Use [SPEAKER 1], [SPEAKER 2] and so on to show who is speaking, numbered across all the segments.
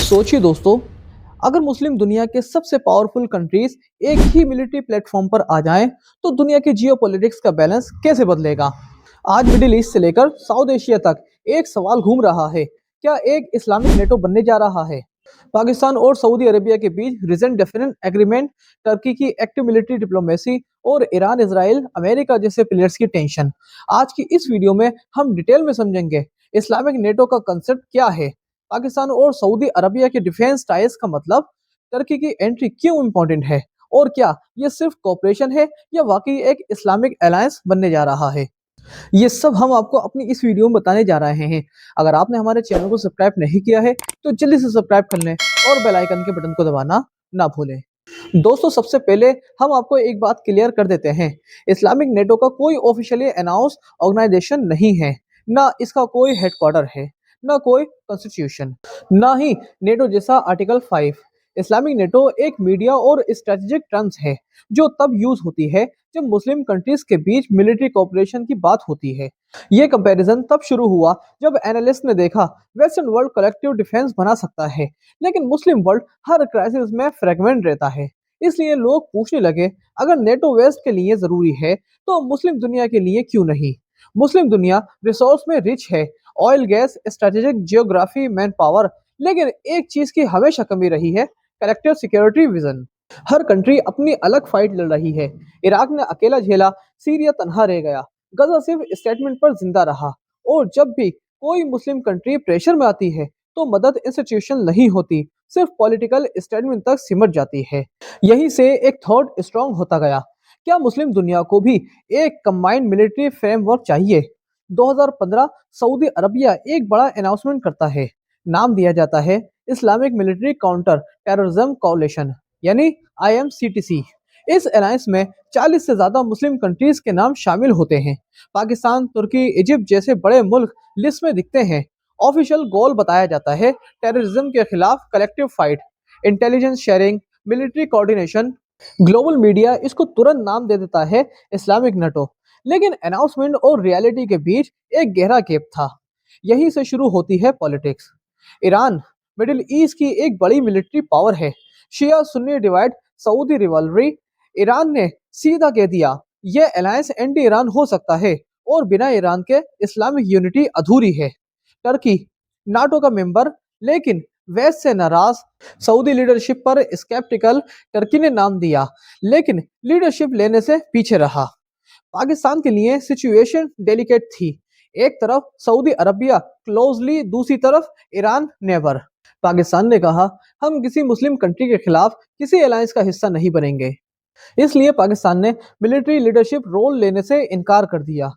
[SPEAKER 1] सोचिए दोस्तों, अगर मुस्लिम दुनिया के सबसे पावरफुल कंट्रीज एक ही मिलिट्री प्लेटफॉर्म पर आ जाएं, तो दुनिया की जियोपॉलिटिक्स का बैलेंस कैसे बदलेगा। आज मिडिल ईस्ट से लेकर साउथ एशिया तक एक सवाल घूम रहा है, क्या एक इस्लामिक नेटो बनने जा रहा है। पाकिस्तान और सऊदी अरेबिया के बीच रिसेंट डेफिनेट एग्रीमेंट, टर्की की एक्टिव मिलिट्री डिप्लोमेसी और ईरान इजराइल अमेरिका जैसे प्लेयर्स की टेंशन। आज की इस वीडियो में हम डिटेल में समझेंगे इस्लामिक नेटो का कंसेप्ट क्या है, पाकिस्तान और सऊदी अरबिया के डिफेंस टाइज का मतलब, टर्की की एंट्री क्यों इंपॉर्टेंट है, और क्या ये सिर्फ कोऑपरेशन है या वाकई एक इस्लामिक अलायंस बनने जा रहा है। ये सब हम आपको अपनी इस वीडियो में बताने जा रहे हैं। अगर आपने हमारे चैनल को सब्सक्राइब नहीं किया है तो जल्दी से सब्सक्राइब कर लें और बेल आइकन के बटन को दबाना ना भूलें। दोस्तों, सबसे पहले हम आपको एक बात क्लियर कर देते हैं, इस्लामिक नेटो का कोई ऑफिशियली अनाउंस ऑर्गेनाइजेशन नहीं है, ना इसका कोई हेडक्वार्टर है, ना कोई कॉन्स्टिट्यूशन, ना ही नेटो जैसा आर्टिकल 5। इस्लामिक नेटो एक मीडिया और स्ट्रेटेजिक टर्म्स है जो तब यूज होती है जब मुस्लिम कंट्रीज के बीच मिलिट्री कोऑपरेशन की बात होती है। ये कंपैरिजन तब शुरू हुआ जब एनालिस्ट ने देखा वेस्टर्न वर्ल्ड कलेक्टिव डिफेंस बना सकता है, लेकिन मुस्लिम वर्ल्ड हर क्राइसिस में फ्रेगमेंट रहता है। इसलिए लोग पूछने लगे, अगर नेटो वेस्ट के लिए जरूरी है तो मुस्लिम दुनिया के लिए क्यों नहीं। मुस्लिम दुनिया रिसोर्स में रिच है, oil gas, strategic geography, man power, लेकिन एक चीज की हमेशा कमी रही है, कलेक्टिव सिक्योरिटी विजन। हर कंट्री अपनी अलग फाइट लड़ रही है। इराक ने अकेला झेला, सीरिया तन्हा रह गया, गजा सिर्फ स्टेटमेंट पर जिंदा रहा। और जब भी कोई मुस्लिम कंट्री प्रेशर में आती है तो मदद इंस्टीट्यूशन नहीं होती, सिर्फ पॉलिटिकल स्टेटमेंट तक सिमट जाती है। यहीं से एक थॉट स्ट्रांग होता गया, क्या मुस्लिम दुनिया को भी एक कंबाइंड मिलिट्री फ्रेमवर्क चाहिए। 2015 सऊदी अरबिया एक बड़ा अनाउंसमेंट करता है, नाम दिया जाता है इस्लामिक मिलिट्री काउंटर टेररिज्म कोalition, यानी IMCTC। इस अलायंस में 40 से ज्यादा मुस्लिम कंट्रीज के नाम शामिल होते हैं। पाकिस्तान, तुर्की, इजिप्ट जैसे बड़े मुल्क लिस्ट में दिखते हैं। ऑफिशियल गोल बताया जाता है टेररिज्म के खिलाफ collective fight, intelligence sharing, military coordination. Global media इसको तुरंत नाम दे देता है इस्लामिक नेटो, लेकिन अनाउंसमेंट और रियलिटी के बीच एक गहरा गैप था। यहीं से शुरू होती है पॉलिटिक्स। ईरान मिडिल ईस्ट की एक बड़ी मिलिट्री पावर है, शिया सुन्नी डिवाइड, सऊदी रिवलरी। ईरान ने सीधा कह दिया यह अलायंस एंटी ईरान हो सकता है और बिना ईरान के इस्लामिक यूनिटी अधूरी है। टर्की नाटो का मेंबर, लेकिन वेस्ट से नाराज, सऊदी लीडरशिप पर स्केप्टिकल। टर्की ने नाम दिया लेकिन लीडरशिप लेने से पीछे रहा। पाकिस्तान के लिए सिचुएशन डेलिकेट थी, एक तरफ सऊदी अरबिया क्लोजली, दूसरी तरफ ईरान नेवर। पाकिस्तान ने कहा, हम किसी मुस्लिम कंट्री के खिलाफ किसी अलायंस का हिस्सा नहीं बनेंगे। इसलिए पाकिस्तान ने मिलिट्री लीडरशिप रोल लेने से इनकार कर दिया।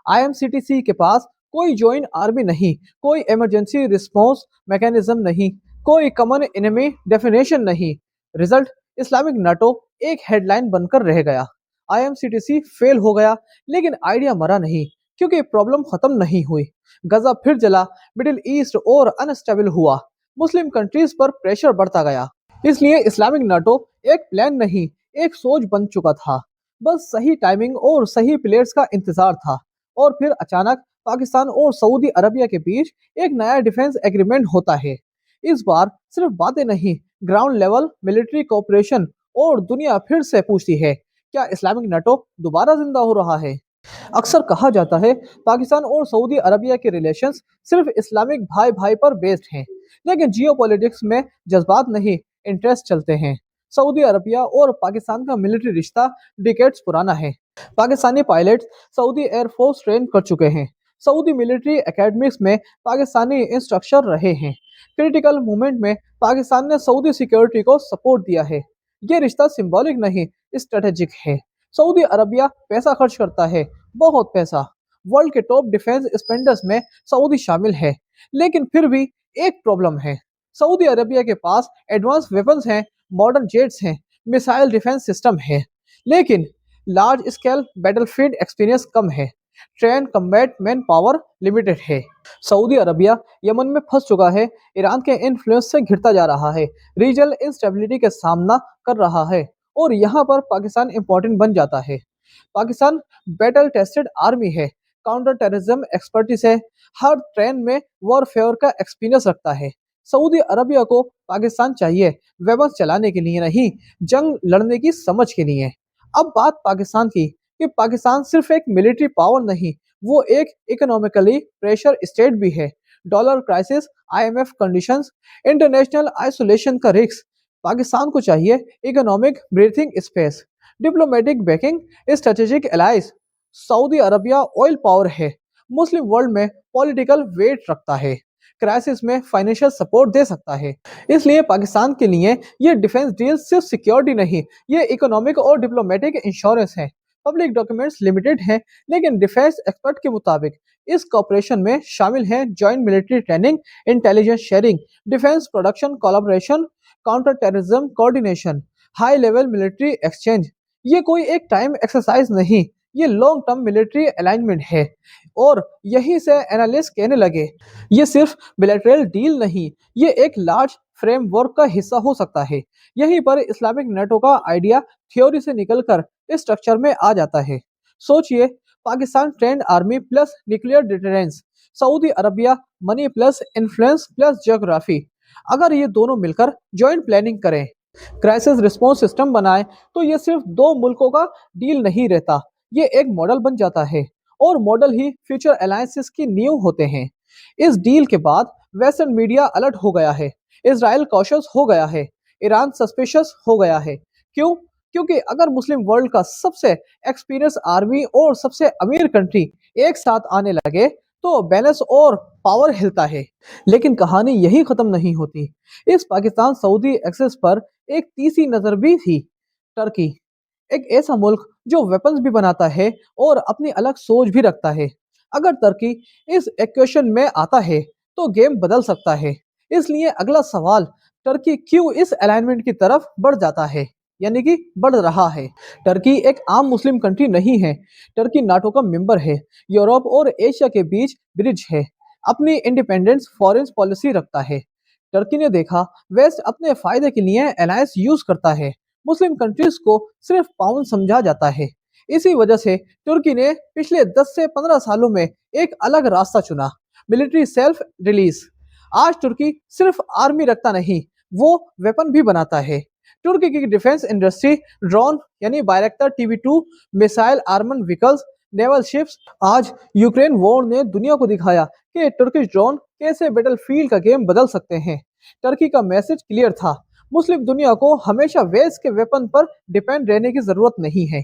[SPEAKER 1] IMCTC के पास कोई जॉइंट आर्मी नहीं, कोई इमरजेंसी रिस्पॉन्स मैकेनिज्म नहीं, कोई कॉमन एनिमी डेफिनेशन नहीं। रिजल्ट, इस्लामिक नाटो एक हेडलाइन बनकर रह गया। IMCTC फेल हो गया, लेकिन आइडिया मरा नहीं, क्योंकि प्रॉब्लम खत्म नहीं हुई। गजा फिर जला, मिडिल ईस्ट और अनस्टेबल हुआ, मुस्लिम कंट्रीज पर प्रेशर बढ़ता गया। इसलिए इस्लामिक नाटो एक प्लान नहीं, एक सोच बन चुका था। बस सही टाइमिंग और सही प्लेयर्स का इंतजार था। और फिर अचानक पाकिस्तान और सऊदी अरबिया के बीच एक नया डिफेंस एग्रीमेंट होता है। इस बार सिर्फ बातें नहीं, ग्राउंड लेवल मिलिट्री कोऑपरेशन। और दुनिया फिर से पूछती है, क्या इस्लामिक नाटो दोबारा जिंदा हो रहा है। अक्सर कहा जाता है पाकिस्तान और सऊदी अरबिया के रिलेशंस सिर्फ इस्लामिक भाई भाई पर बेस्ड हैं, लेकिन जियोपॉलिटिक्स में जज्बात नहीं, इंटरेस्ट चलते हैं। सऊदी अरबिया और पाकिस्तान का मिलिट्री रिश्ता डिकेड्स पुराना है। Pakistani pilots Saudi air force train कर चुके हैं, सऊदी मिलिट्री एकेडमिक्स में पाकिस्तानी इंस्ट्रक्टर रहे हैं। क्रिटिकल मूवमेंट में पाकिस्तान ने सऊदी सिक्योरिटी को सपोर्ट दिया है। ये रिश्ता सिंबॉलिक नहीं, स्ट्रेटेजिक है। सऊदी अरबिया पैसा खर्च करता है, बहुत पैसा। वर्ल्ड के टॉप डिफेंस स्पेंडर्स में सऊदी शामिल है, लेकिन फिर भी एक प्रॉब्लम है। सऊदी अरबिया के पास एडवांस वेपन्स हैं, मॉडर्न जेट्स हैं, मिसाइल डिफेंस सिस्टम है, लेकिन लार्ज स्केल बैटलफील्ड एक्सपीरियंस कम है। Train combat man power limited है। सऊदी अरबिया यमन में फंस चुका है, ईरान के इन्फ्लुएंस से घिरता जा रहा है, रीजनल इंस्टेबिलिटी का सामना कर रहा है, और यहाँ पर पाकिस्तान इंपॉर्टेंट बन जाता है। पाकिस्तान बैटल टेस्टेड आर्मी है, काउंटर टेररिज्म एक्सपर्टीज है, हर ट्रेन में वॉरफेयर का एक्सपीरियंस रखता है, सऊदी अरबिया को पाकिस्तान चाहिए वेपन्स चलाने के लिए नहीं, जंग लड़ने की समझ के लिए। अब बात पाकिस्तान की कि पाकिस्तान सिर्फ एक मिलिट्री पावर नहीं, वो एक इकोनॉमिकली प्रेशर स्टेट भी है। Dollar crisis, IMF conditions, international isolation का रिस्क। पाकिस्तान को चाहिए economic breathing space, diplomatic banking, strategic allies. Saudi Arabia oil power है, मुस्लिम वर्ल्ड में पॉलिटिकल वेट रखता है, क्राइसिस में फाइनेंशियल सपोर्ट दे सकता है। इसलिए पाकिस्तान के लिए ये डिफेंस डील सिर्फ सिक्योरिटी नहीं, ये इकोनॉमिक और डिप्लोमेटिक इंश्योरेंस है। पब्लिक डॉक्यूमेंट्स लिमिटेड हैं, लेकिन डिफेंस एक्सपर्ट के मुताबिक इस कॉपरेशन में शामिल हैं joint military training, intelligence sharing, defence production collaboration, counter terrorism coordination, high level military exchange. ये कोई एक टाइम एक्सरसाइज नहीं, ये लॉन्ग टर्म मिलिट्री अलाइनमेंट है। और यही से एनालिस्ट कहने लगे, ये सिर्फ बिलैटरल डील नहीं, ये एक लार्ज फ्रेमवर्क का हिस्सा हो सकता है। यहीं पर इस्लामिक नेटो का आइडिया थ्योरी से निकलकर इस स्ट्रक्चर में आ जाता है। सोचिए, Pakistan trend army plus nuclear deterrence, Saudi Arabia money plus influence plus geography. अगर ये दोनों मिलकर जॉइंट प्लानिंग करें, क्राइसिस रिस्पॉन्स सिस्टम बनाए, तो ये सिर्फ दो मुल्कों का डील नहीं रहता, ये एक मॉडल बन जाता है। और मॉडल ही फ्यूचर अलायंसेस की नींव होते हैं। इस डील के बाद वेस्टर्न मीडिया अलर्ट हो गया है, इजराइल कॉशियस हो गया है, ईरान सस्पिशियस हो गया है। क्यों? क्योंकि अगर मुस्लिम वर्ल्ड का सबसे एक्सपीरियंस आर्मी और सबसे अमीर कंट्री एक साथ आने लगे, तो बैलेंस और पावर हिलता है। लेकिन कहानी यही खत्म नहीं होती। इस पाकिस्तान सऊदी एक्सेस पर एक तीसरी नजर भी थी, टर्की। एक ऐसा मुल्क जो वेपन्स भी बनाता है और अपनी अलग सोच भी रखता है। अगर टर्की इस इक्वेशन में आता है, तो गेम बदल सकता है। इसलिए अगला सवाल, टर्की क्यों इस अलाइनमेंट की तरफ बढ़ जाता है, यानी कि बढ़ रहा है। टर्की एक आम मुस्लिम कंट्री नहीं है, टर्की नाटो का मेंबर है, यूरोप और एशिया के बीच ब्रिज है, अपनी इंडिपेंडेंस फॉरेन पॉलिसी रखता है। टर्की ने देखा वेस्ट अपने फायदे के लिए अलायंस यूज करता है, मुस्लिम कंट्रीज को सिर्फ पाउंड समझा जाता है। इसी वजह से तुर्की ने पिछले 10 से 15 सालों में एक अलग रास्ता चुना, मिलिट्री सेल्फ रिलीज। आज तुर्की सिर्फ आर्मी रखता नहीं, वो वेपन भी बनाता है। तुर्की की डिफेंस इंडस्ट्री ड्रोन यानी बायरेक्टर टीवी2, missile armoured vehicles, naval ships. आज यूक्रेन वॉर ने दुनिया को दिखाया कि तुर्किश ड्रोन कैसे बैटलफील्ड का गेम बदल सकते हैं। टर्की का मैसेज क्लियर था, मुस्लिम दुनिया को हमेशा वेस्ट के वेपन पर डिपेंड रहने की जरूरत नहीं है।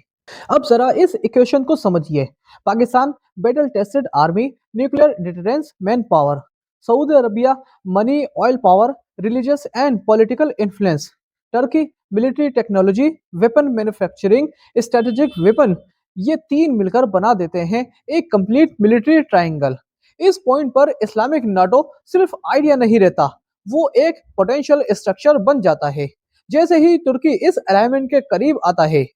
[SPEAKER 1] अब जरा इस इक्वेशन को समझिए। Pakistan battle tested army, nuclear deterrence, man power. Saudi Arabia money, oil power, religious and political influence. Turkey military technology, weapon manufacturing, strategic weapon. ये तीन मिलकर बना देते हैं एक कंप्लीट मिलिट्री ट्रायंगल। इस पॉइंट पर इस्लामिक नाटो सिर्फ आइडिया नहीं रहता, वो एक पोटेंशियल स्ट्रक्चर बन जाता है। जैसे ही तुर्की इस अलाइनमेंट के करीब आता है,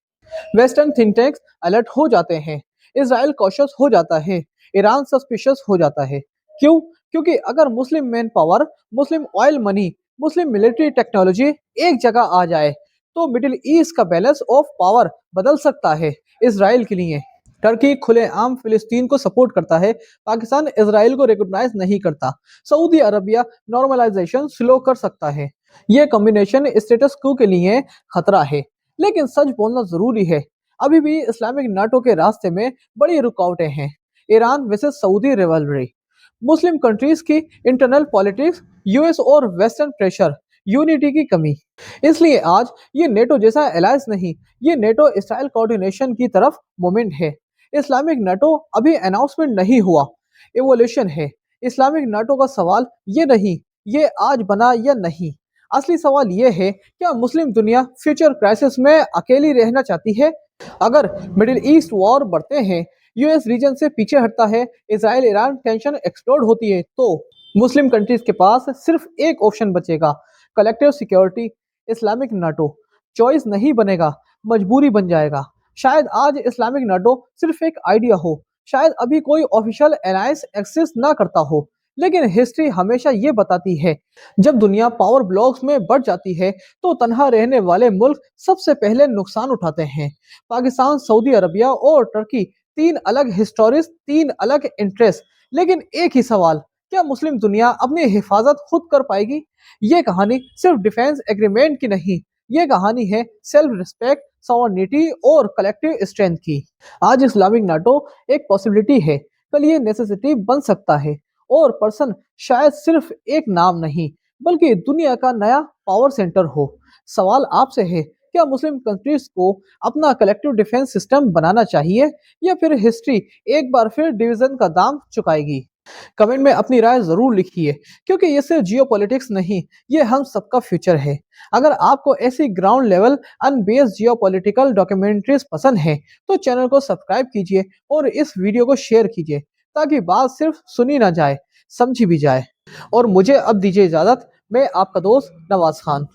[SPEAKER 1] वेस्टर्न थिंक टैंक्स अलर्ट हो जाते हैं, इजराइल कॉशियस हो जाता है, ईरान सस्पिशियस हो जाता है। क्यों? क्योंकि अगर मुस्लिम मैन पावर, मुस्लिम ऑयल मनी, मुस्लिम मिलिट्री टेक्नोलॉजी एक जगह आ जाए, तो मिडिल ईस्ट का बैलेंस ऑफ पावर बदल सकता है। इजराइल के लिए टर्की खुलेआम फिलिस्तीन को सपोर्ट करता है, पाकिस्तान इजराइल को रिकॉग्नाइज नहीं करता, सऊदी अरबिया नॉर्मलाइजेशन स्लो कर सकता है। यह कॉम्बिनेशन स्टेटस क्यू के लिए खतरा है। लेकिन सच बोलना जरूरी है, अभी भी इस्लामिक नाटो के रास्ते में बड़ी रुकावटें हैं। Iran versus Saudi rivalry, Muslim countries की इंटरनल पॉलिटिक्स, यूएस और वेस्टर्न प्रेशर, यूनिटी की कमी। इसलिए आज ये नेटो जैसा अलायंस नहीं, ये नेटो स्टाइल कोऑर्डिनेशन की तरफ मूवमेंट है। इस्लामिक नाटो अभी अनाउंसमेंट नहीं हुआ, इवोल्यूशन है। इस्लामिक नाटो का सवाल ये नहीं ये आज बना या नहीं, असली सवाल ये है, क्या मुस्लिम दुनिया फ्यूचर क्राइसिस में अकेली रहना चाहती है? अगर मिडिल ईस्ट वॉर बढ़ते हैं, यूएस रीजन से पीछे हटता है, इजराइल ईरान टेंशन एक्सप्लोड होती है, तो मुस्लिम कंट्रीज के पास सिर्फ एक ऑप्शन बचेगा, collective security. Islamic NATO choice नहीं बनेगा, मजबूरी बन जाएगा। शायद आज इस्लामिक नाटो सिर्फ एक आइडिया हो, शायद अभी कोई ऑफिशियल अलायंस एक्सिस्ट ना करता हो, लेकिन हिस्ट्री हमेशा ये बताती है, जब दुनिया पावर ब्लॉक्स में बढ़ जाती है, तो तनहा रहने वाले मुल्क सबसे पहले नुकसान उठाते हैं। पाकिस्तान, सऊदी अरबिया और टर्की, तीन अलग हिस्टोरिस, तीन अलग इंटरेस्ट, लेकिन एक ही सवाल, क्या मुस्लिम दुनिया अपनी हिफाजत खुद कर पाएगी? ये कहानी सिर्फ डिफेंस एग्रीमेंट की नहीं, ये कहानी है सेल्फ रिस्पेक्ट, सॉवरेनिटी और कलेक्टिव स्ट्रेंथ की। आज इस्लामिक नाटो एक पॉसिबिलिटी है, कल ये नेसेसिटी बन सकता है, और पर्सन शायद सिर्फ एक नाम नहीं बल्कि दुनिया का नया पावर सेंटर हो। सवाल आपसे है, क्या मुस्लिम कंट्रीज को अपना कलेक्टिव डिफेंस सिस्टम बनाना चाहिए, या फिर हिस्ट्री एक बार फिर डिवीजन का दाम चुकाएगी? कमेंट में अपनी राय जरूर लिखिए, क्योंकि ये सिर्फ जियो पॉलिटिक्स नहीं, ये हम सबका फ्यूचर है। अगर आपको ऐसी ground level unbiased geo political documentaries पसंद है तो चैनल को सब्सक्राइब कीजिए और इस वीडियो को शेयर कीजिए, ताकि बात सिर्फ सुनी ना जाए, समझी भी जाए। और मुझे अब दीजिए इजाजत, मैं आपका दोस्त नवाज खान।